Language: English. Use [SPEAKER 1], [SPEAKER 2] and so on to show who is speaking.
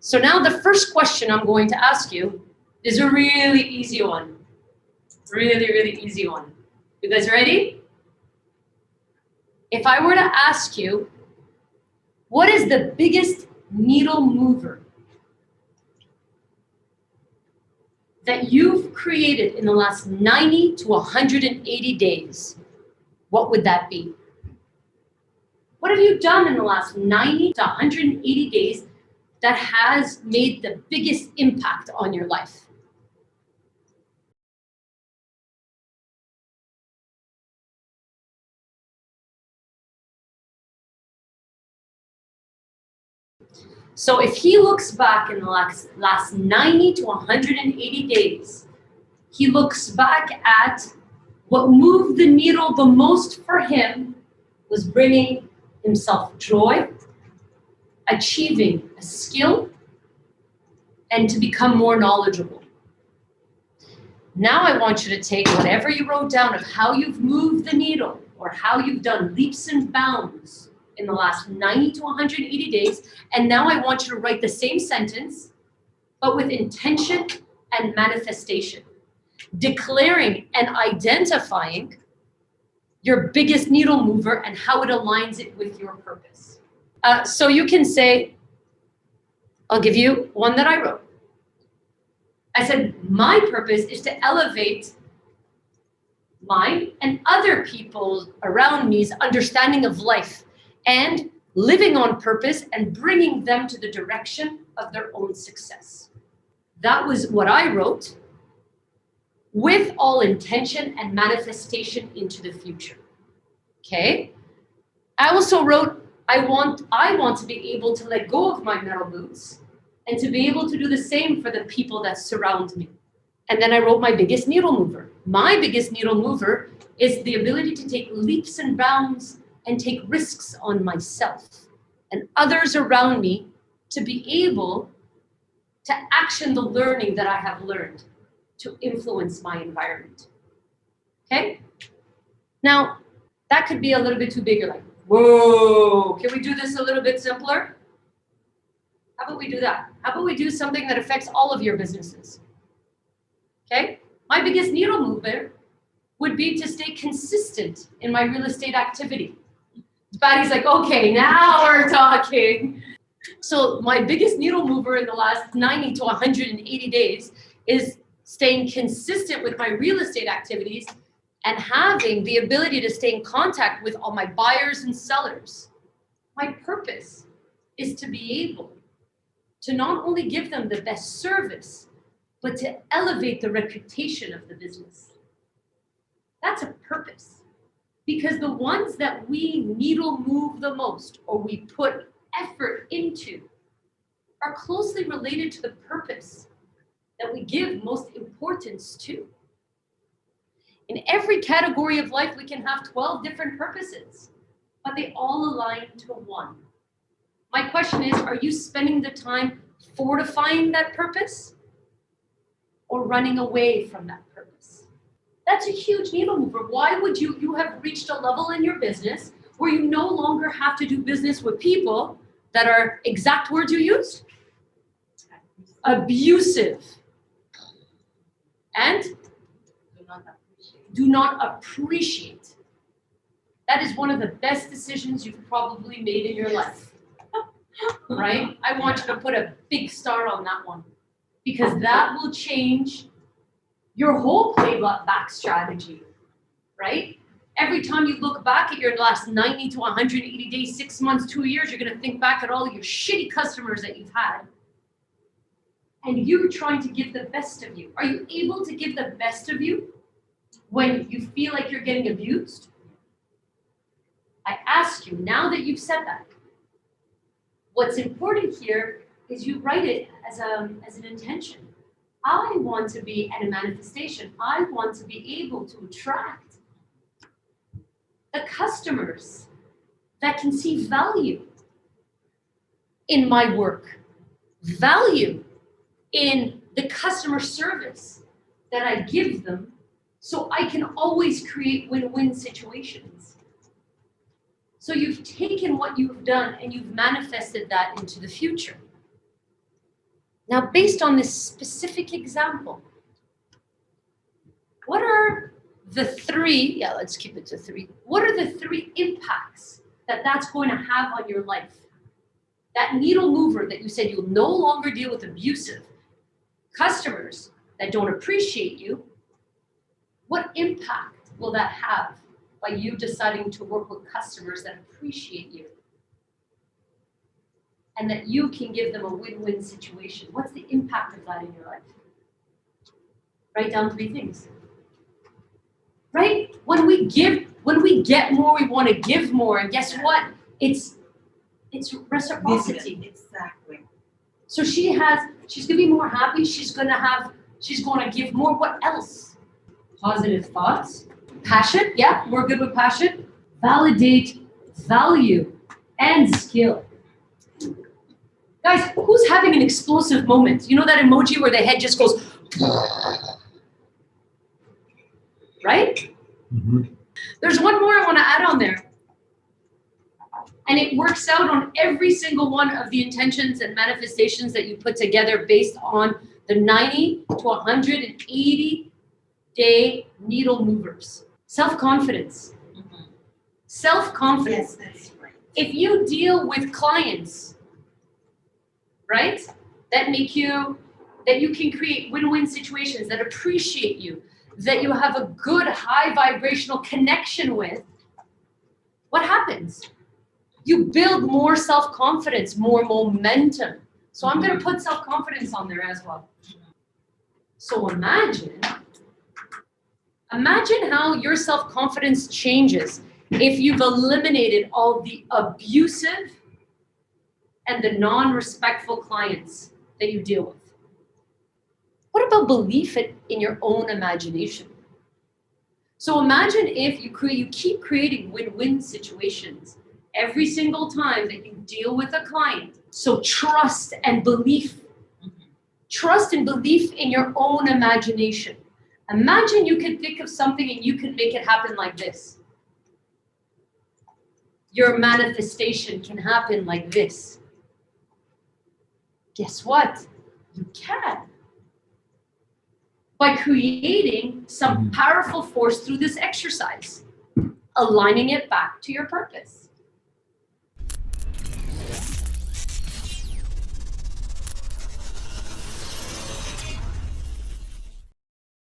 [SPEAKER 1] So now the first question I'm going to ask you is a really easy one. Really, really easy one. You guys ready? If I were to ask you, what is the biggest needle mover that you've created in the last 90 to 180 days, what would that be? What have you done in the last 90 to 180 days that has made the biggest impact on your life? So if he looks back in the last 90 to 180 days, he looks back at what moved the needle the most for him was bringing himself joy, achieving a skill, and to become more knowledgeable. Now I want you to take whatever you wrote down of how you've moved the needle or how you've done leaps and bounds in the last 90 to 180 days, and now I want you to write the same sentence, but with intention and manifestation, declaring and identifying your biggest needle mover and how it aligns it with your purpose. So you can say, I'll give you one that I wrote. I said, my purpose is to elevate mine and other people around me's understanding of life and living on purpose and bringing them to the direction of their own success. That was what I wrote, with all intention and manifestation into the future. Okay? I also wrote, I want to be able to let go of my metal boots and to be able to do the same for the people that surround me. And then I wrote my biggest needle mover. My biggest needle mover is the ability to take leaps and bounds and take risks on myself and others around me to be able to action the learning that I have learned to influence my environment. Okay? Now, that could be a little bit too big. You're like, whoa, can we do this a little bit simpler? How about we do that? How about we do something that affects all of your businesses? Okay? My biggest needle mover would be to stay consistent in my real estate activity. Patty's like, okay, now we're talking. So my biggest needle mover in the last 90 to 180 days is staying consistent with my real estate activities and having the ability to stay in contact with all my buyers and sellers. My purpose is to be able to not only give them the best service, but to elevate the reputation of the business. That's a purpose. Because the ones that we needle move the most or we put effort into are closely related to the purpose that we give most importance to. In every category of life, we can have 12 different purposes, but they all align to one. My question is, are you spending the time fortifying that purpose or running away from that purpose? That's a huge needle mover. Why would you have reached a level in your business where you no longer have to do business with people that are, exact words you used? Abusive. And do not appreciate. That is one of the best decisions you've probably made in your life. Right? I want you to put a big star on that one because that will change your whole playback strategy, right? Every time you look back at your last 90 to 180 days, 6 months, 2 years, you're gonna think back at all your shitty customers that you've had. And you're trying to give the best of you. Are you able to give the best of you when you feel like you're getting abused? I ask you, now that you've said that, what's important here is you write it as an intention. I want to be at a manifestation. I want to be able to attract the customers that can see value in my work, value in the customer service that I give them, so I can always create win-win situations. So you've taken what you've done and you've manifested that into the future. Now, based on this specific example, what are the three, let's keep it to three. What are the three impacts that that's going to have on your life? That needle mover that you said you'll no longer deal with abusive customers that don't appreciate you, what impact will that have by you deciding to work with customers that appreciate you and that you can give them a win-win situation? What's the impact of that in your life? Write down three things. Right? When we get more, we want to give more. And guess what? It's reciprocity.
[SPEAKER 2] Exactly.
[SPEAKER 1] So she's gonna be more happy, she's gonna give more. What else? Positive thoughts, passion, yeah, we're good with passion. Validate value and skill. Guys, who's having an explosive moment? You know that emoji where the head just goes, right?
[SPEAKER 3] Mm-hmm.
[SPEAKER 1] There's one more I want to add on there. And it works out on every single one of the intentions and manifestations that you put together based on the 90 to 180 day needle movers. Self-confidence.
[SPEAKER 2] Mm-hmm.
[SPEAKER 1] Self-confidence.
[SPEAKER 2] Yes, that's right.
[SPEAKER 1] If you deal with clients, right, that you can create win-win situations, that appreciate you, that you have a good high vibrational connection with, what happens? You build more self-confidence, more momentum. So I'm going to put self-confidence on there as well. So imagine how your self-confidence changes if you've eliminated all the abusive and the non-respectful clients that you deal with. What about belief in your own imagination? So imagine if you keep creating win-win situations every single time that you deal with a client. So trust and belief in your own imagination. Imagine you can think of something and you can make it happen like this. Your manifestation can happen like this. Guess what? You can. By creating some powerful force through this exercise, aligning it back to your purpose.